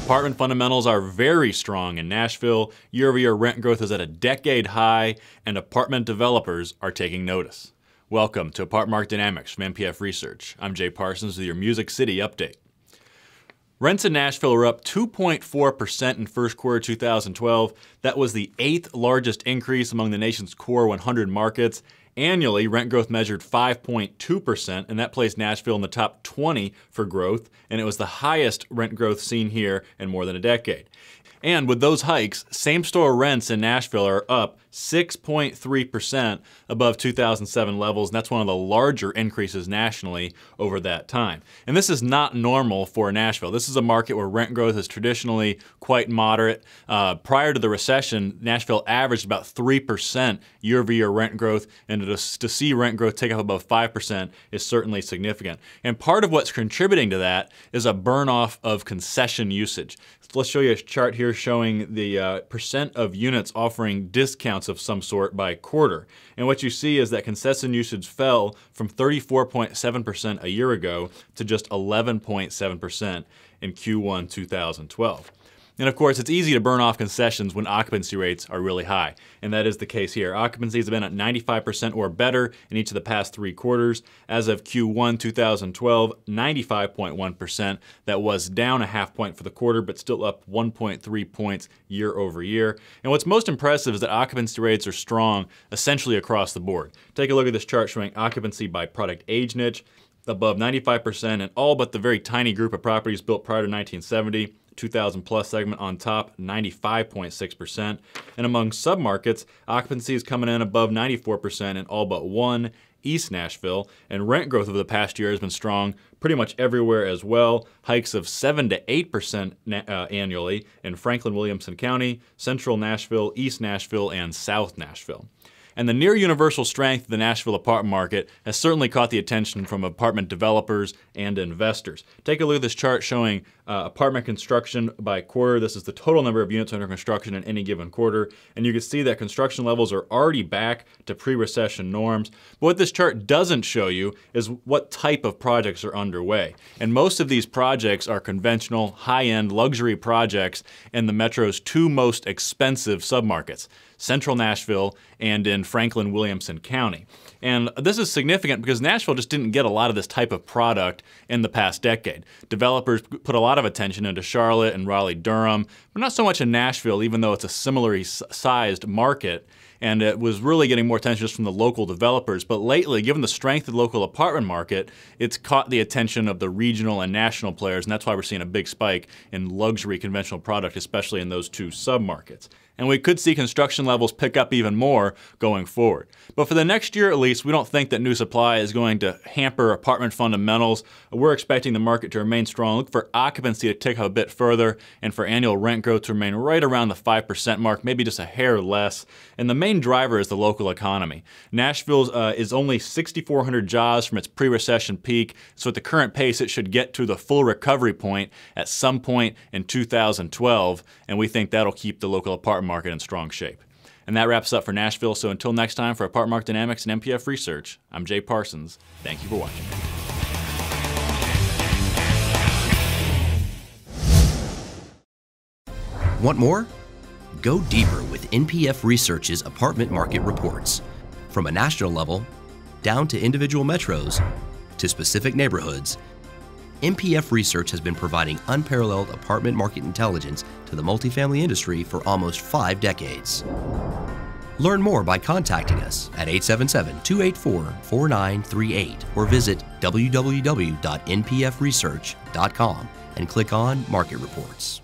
Apartment fundamentals are very strong in Nashville. Year-over-year rent growth is at a decade high, and apartment developers are taking notice. Welcome to Apartment Market Dynamics from NPF Research. I'm Jay Parsons with your Music City update. Rents in Nashville are up 2.4% in first quarter 2012. That was the 8th largest increase among the nation's core 100 markets. Annually, rent growth measured 5.2%, and that placed Nashville in the top 20 for growth, and it was the highest rent growth seen here in more than a decade. And with those hikes, same-store rents in Nashville are up 6.3% above 2007 levels, and that's one of the larger increases nationally over that time. And this is not normal for Nashville. This is a market where rent growth is traditionally quite moderate. Prior to the recession, Nashville averaged about 3% year-over-year rent growth, and to see rent growth take up above 5% is certainly significant. And part of what's contributing to that is a burn-off of concession usage. So let's show you a chart here showing the percent of units offering discounts of some sort by quarter. And what you see is that concession usage fell from 34.7% a year ago to just 11.7% in Q1 2012. And of course, it's easy to burn off concessions when occupancy rates are really high. And that is the case here. Occupancy has been at 95% or better in each of the past 3 quarters. As of Q1 2012, 95.1%. That was down a half point for the quarter, but still up 1.3 points year over year. And what's most impressive is that occupancy rates are strong essentially across the board. Take a look at this chart showing occupancy by product age niche, above 95%, and all but the very tiny group of properties built prior to 1970. 2,000 plus segment on top, 95.6%. And among submarkets, occupancy is coming in above 94% in all but one, East Nashville, and rent growth over the past year has been strong pretty much everywhere as well. Hikes of 7 to 8% annually in Franklin-Williamson County, Central Nashville, East Nashville, and South Nashville. And the near universal strength of the Nashville apartment market has certainly caught the attention from apartment developers and investors. Take a look at this chart showing apartment construction by quarter. This is the total number of units under construction in any given quarter. And you can see that construction levels are already back to pre-recession norms. But what this chart doesn't show you is what type of projects are underway. And most of these projects are conventional, high-end luxury projects in the metro's 2 most expensive submarkets, Central Nashville and in Franklin-Williamson County. And this is significant because Nashville just didn't get a lot of this type of product in the past decade. Developers put a lot of attention into Charlotte and Raleigh-Durham, but not so much in Nashville, even though it's a similarly sized market. And it was really getting more attention just from the local developers. But lately, given the strength of the local apartment market, it's caught the attention of the regional and national players, and that's why we're seeing a big spike in luxury conventional product, especially in those 2 submarkets. And we could see construction levels pick up even more going forward. But for the next year at least, we don't think that new supply is going to hamper apartment fundamentals. We're expecting the market to remain strong. Look for occupancy to tick up a bit further and for annual rent growth to remain right around the 5% mark, maybe just a hair less. And the main driver is the local economy. Nashville is only 6,400 jobs from its pre-recession peak, so at the current pace it should get to the full recovery point at some point in 2012, and we think that'll keep the local apartment market in strong shape. And that wraps up for Nashville, so until next time for Apartment Market Dynamics and NPF Research, I'm Jay Parsons. Thank you for watching. Want more? Go deeper with NPF Research's apartment market reports. From a national level, down to individual metros, to specific neighborhoods, NPF Research has been providing unparalleled apartment market intelligence to the multifamily industry for almost 5 decades. Learn more by contacting us at 877-284-4938 or visit www.npfresearch.com and click on Market Reports.